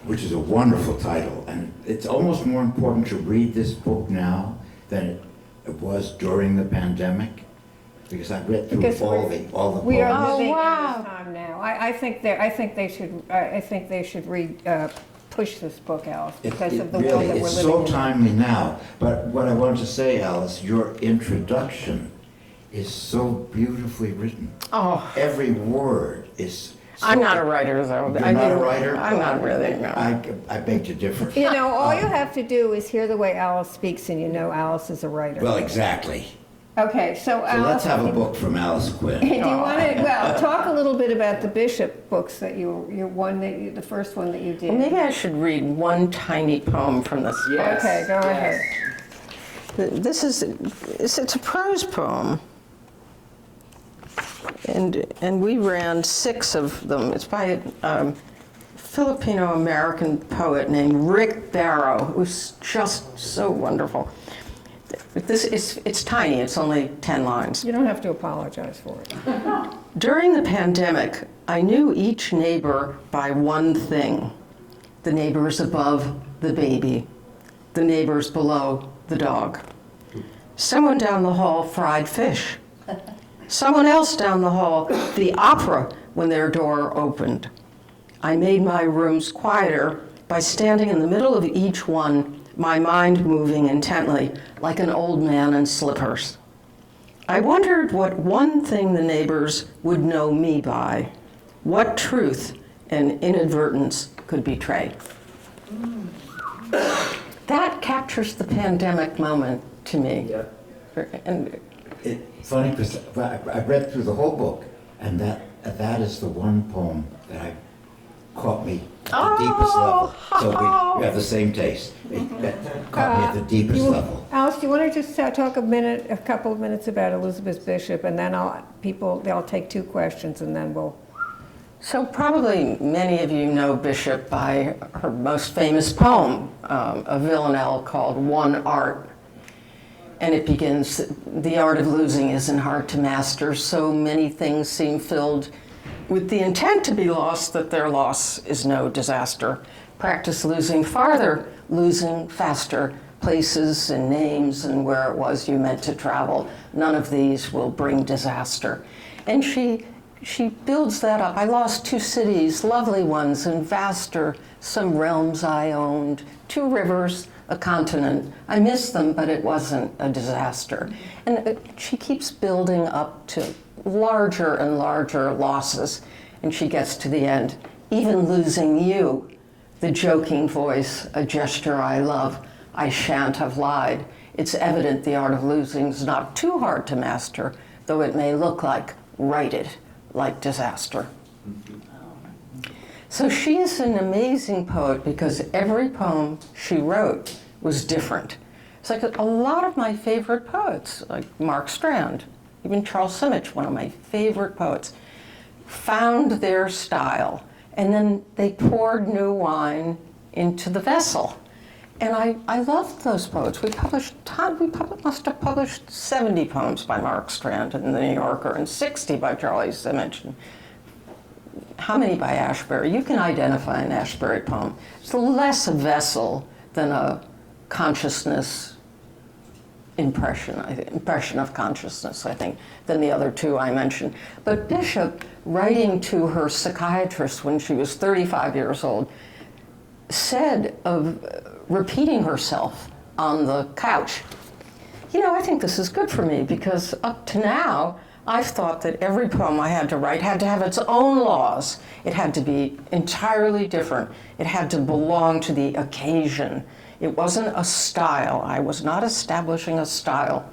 which is a wonderful title. And it's almost more important to read this book now than it was during the pandemic, because I read through all the We are poems. living in wow. this time now. I think they should read, push this book, Alice, because of the world that we're living in. It's so timely now. But what I wanted to say, Alice, your introduction is so beautifully written. Oh. Every word is. I'm not a writer, though. You're not a writer? I'm not really, no. I beg to differ. You know, all you have to do is hear the way Alice speaks, and you know Alice is a writer. Well, exactly. Okay, so Alice. Let's have a book from Alice Quinn. Do you want to? Well, talk a little bit about the Bishop books that the first one that you did. Well, maybe I should read one tiny poem from this. Yes. Okay, go ahead. It's a prose poem. And we ran 6 of them. It's by a Filipino-American poet named Rick Barrow, who's just so wonderful. It's tiny, it's only 10 lines. You don't have to apologize for it. During the pandemic, I knew each neighbor by one thing. The neighbors above, the baby. The neighbors below, the dog. Someone down the hall fried fish. Someone else down the hall, the opera when their door opened. I made my rooms quieter by standing in the middle of each one, my mind moving intently like an old man in slippers. I wondered what one thing the neighbors would know me by, what truth an inadvertence could betray. That captures the pandemic moment to me. Yeah. And It's funny because I read through the whole book, and that is the one poem that caught me at the deepest level. So we have the same taste. That caught me at the deepest level. Alice, do you want to just talk a couple of minutes about Elizabeth Bishop, and then they'll take 2 questions, and then we'll. so probably many of you know Bishop by her most famous poem, a villanelle called One Art. And it begins, the art of losing isn't hard to master. So many things seem filled with the intent to be lost that their loss is no disaster. Practice losing farther, losing faster, places and names and where it was you meant to travel. None of these will bring disaster. And she builds that up. I lost 2 cities, lovely ones, and vaster, some realms I owned, 2 rivers, a continent. I missed them, but it wasn't a disaster. And she keeps building up to larger and larger losses, and she gets to the end. Even losing you, the joking voice, a gesture I love, I shan't have lied. It's evident the art of losing's not too hard to master, though it may look like righted, like disaster. So she is an amazing poet because every poem she wrote was different. It's like a lot of my favorite poets, like Mark Strand, even Charles Simic, one of my favorite poets, found their style, and then they poured new wine into the vessel. And I loved those poets. We must have published 70 poems by Mark Strand in the New Yorker and 60 by Charlie Simic. How many by Ashbery? You can identify an Ashbery poem. It's less a vessel than a consciousness impression of consciousness, I think, than the other 2 I mentioned. But Bishop, writing to her psychiatrist when she was 35 years old, said of repeating herself on the couch, you know, I think this is good for me because up to now, I've thought that every poem I had to write had to have its own laws. It had to be entirely different. It had to belong to the occasion. It wasn't a style. I was not establishing a style.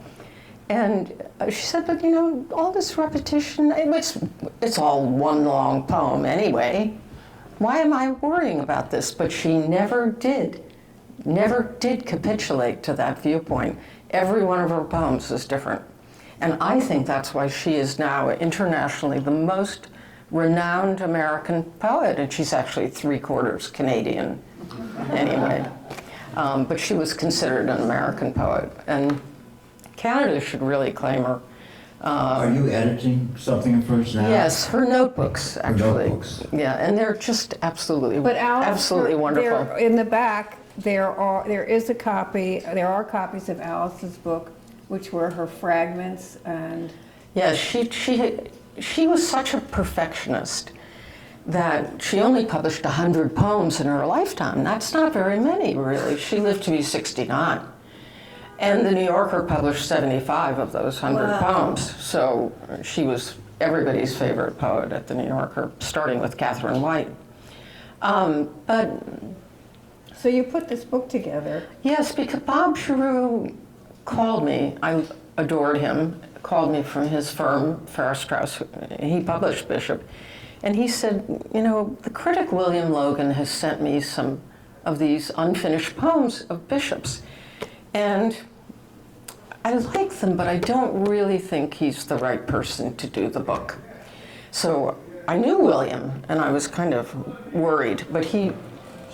And she said, but you know, all this repetition, it's all one long poem anyway. Why am I worrying about this? But she never did capitulate to that viewpoint. Every one of her poems is different. And I think that's why she is now internationally the most renowned American poet, and she's actually 3/4 Canadian anyway. But she was considered an American poet, and Canada should really claim her. Are you editing something of hers now? Yes, her notebooks, actually. Notebooks. Yeah, and they're just absolutely, But Alice, absolutely wonderful. In the back, there are copies of Alice's book, which were her fragments, and Yes, she was such a perfectionist that she only published 100 poems in her lifetime. That's not very many, really. She lived to be 69. And the New Yorker published 75 of those 100 poems. So she was everybody's favorite poet at the New Yorker, starting with Catherine White. But so you put this book together. yes, because Bob Giroux called me. I adored him. Called me from his firm, Farrar Straus. He published Bishop. And he said, you know, the critic William Logan has sent me some of these unfinished poems of Bishop's. And I like them, but I don't really think he's the right person to do the book. So I knew William, and I was kind of worried, but he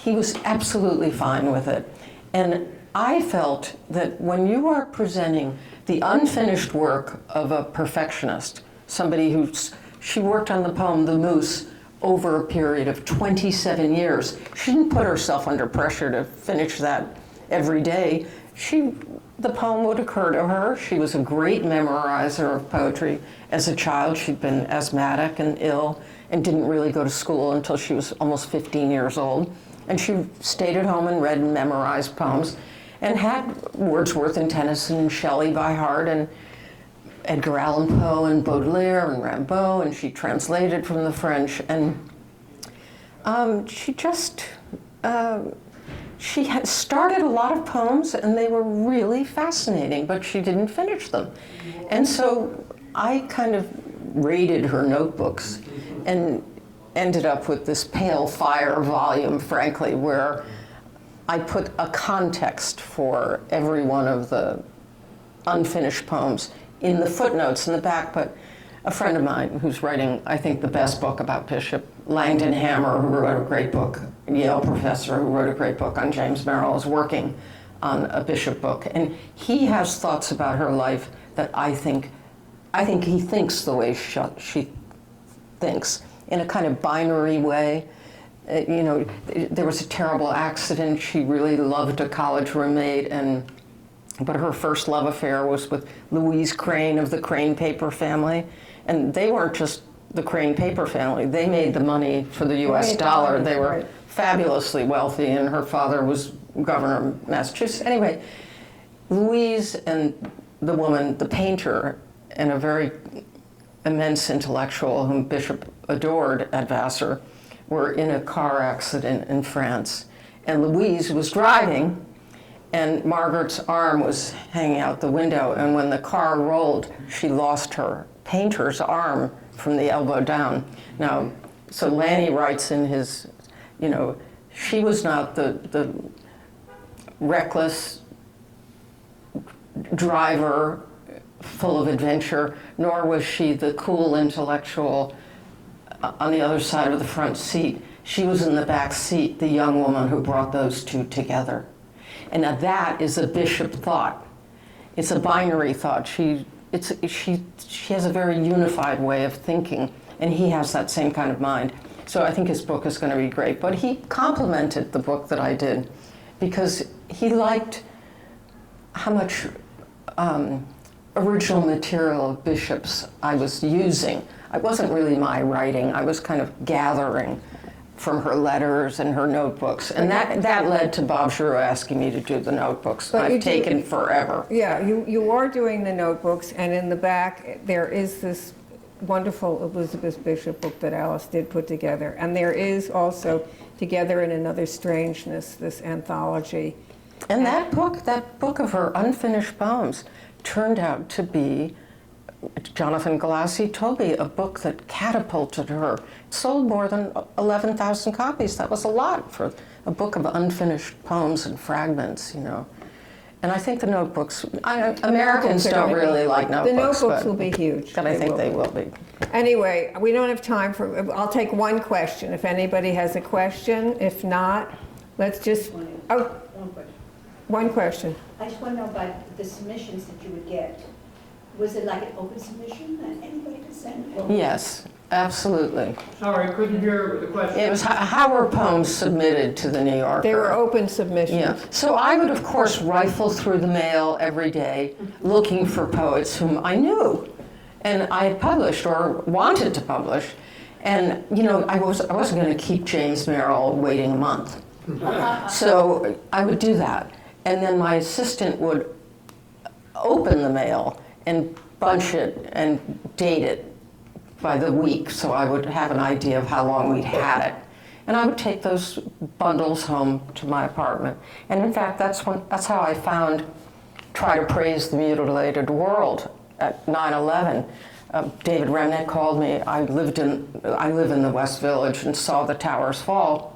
was absolutely fine with it. And I felt that when you are presenting the unfinished work of a perfectionist, somebody she worked on the poem The Moose over a period of 27 years. She didn't put herself under pressure to finish that every day. The poem would occur to her. She was a great memorizer of poetry. As a child, she'd been asthmatic and ill and didn't really go to school until she was almost 15 years old. And she stayed at home and read and memorized poems and had Wordsworth and Tennyson and Shelley by heart. And Edgar Allan Poe and Baudelaire and Rimbaud, and she translated from the French. And she just, she had started a lot of poems, and they were really fascinating, but she didn't finish them. And so I kind of raided her notebooks and ended up with this Pale Fire volume, frankly, where I put a context for every one of the unfinished poems in the footnotes in the back. But a friend of mine who's writing, I think, the best book about Bishop, Langdon Hammer, who wrote a great book, a Yale professor who wrote a great book on James Merrill, is working on a Bishop book. And he has thoughts about her life that I think he thinks the way she thinks, in a kind of binary way. You know, there was a terrible accident. She really loved a college roommate, but her first love affair was with Louise Crane of the Crane paper family. And they weren't just the Crane paper family. They made the money for the US dollar. They were fabulously wealthy, and her father was governor of Massachusetts. Anyway, Louise and the woman, the painter, and a very immense intellectual whom Bishop adored at Vassar, were in a car accident in France. And Louise was driving, and Margaret's arm was hanging out the window, and when the car rolled, she lost her painter's arm from the elbow down. Now, so Lanny writes in his, you know, she was not the reckless driver full of adventure, nor was she the cool intellectual on the other side of the front seat. She was in the back seat, the young woman who brought those two together. And now that is a Bishop thought. It's a binary thought. She has a very unified way of thinking, and he has that same kind of mind. So I think his book is going to be great. But he complimented the book that I did because he liked how much original material of Bishop's I was using. It wasn't really my writing. I was kind of gathering from her letters and her notebooks. And that led to Bob Giroux asking me to do the notebooks. But I've taken forever. Yeah, you are doing the notebooks, and in the back there is this wonderful Elizabeth Bishop book that Alice did put together. And there is also Together in Another Strangeness, this anthology. And that book of her unfinished poems turned out to be, Jonathan Galassi told me, a book that catapulted her. It sold more than 11,000 copies. That was a lot for a book of unfinished poems and fragments, you know. And I think the notebooks, Americans don't really like notebooks. The notebooks will be huge. But I think they will be. Anyway, we don't have time for, I'll take one question if anybody has a question. If not, let's just, One question. one question. I just want to know about the submissions that you would get. Was it like an open submission that anybody could send? Yes, absolutely. Sorry, I couldn't hear the question. It was how were poems submitted to the New Yorker? They were open submissions. Yeah. So I would, of course, rifle through the mail every day looking for poets whom I knew and I had published or wanted to publish. And, you know, I wasn't going to keep James Merrill waiting a month. So I would do that. And then my assistant would open the mail and bunch it and date it by the week, so I would have an idea of how long we'd had it. And I would take those bundles home to my apartment. And in fact, that's how I found Try to Praise the Mutilated World at 9/11. David Remnick called me. I live in the West Village and saw the towers fall.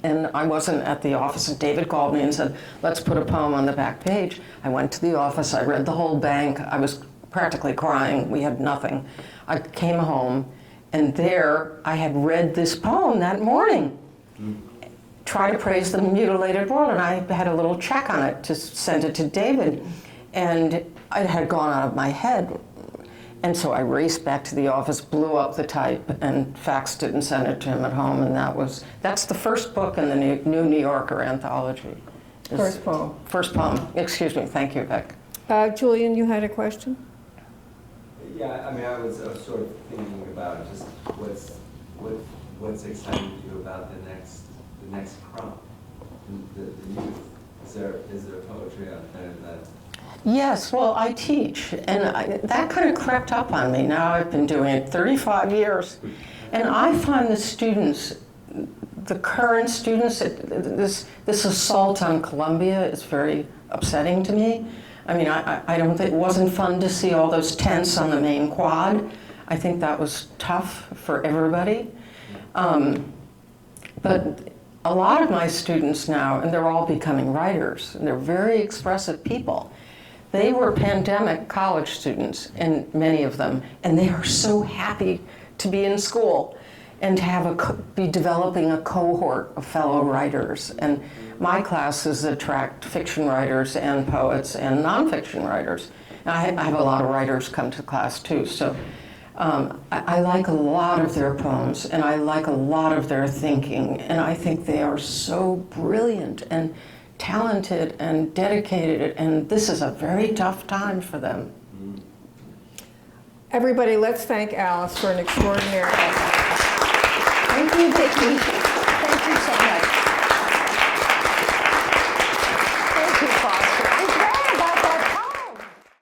And I wasn't at the office, and David called me and said, let's put a poem on the back page. I went to the office, I read the whole bank, I was practically crying, we had nothing. I came home, and there I had read this poem that morning. Try to Praise the Mutilated World, and I had a little check on it to send it to David. And it had gone out of my head. And so I raced back to the office, blew up the type, and faxed it and sent it to him at home. And that's the first book in the new New Yorker anthology. First poem. First poem. Excuse me. Thank you, Beck. Julian, you had a question? Yeah, I mean, I was sort of thinking about just what's exciting you about the next crop, the youth. Is there poetry out there that Yes, well, I teach, and that kind of crept up on me. Now I've been doing it 35 years, and I find the students, the current students, this assault on Columbia is very upsetting to me. I mean, I don't think, it wasn't fun to see all those tents on the main quad. I think that was tough for everybody. But a lot of my students now, and they're all becoming writers, and they're very expressive people. They were pandemic college students, and many of them, and they are so happy to be in school and to have be developing a cohort of fellow writers. And my classes attract fiction writers and poets and nonfiction writers. And I have a lot of writers come to class too, so I like a lot of their poems, and I like a lot of their thinking, and I think they are so brilliant and talented and dedicated, and this is a very tough time for them. Everybody, let's thank Alice for an extraordinary. Thank you, Vicki.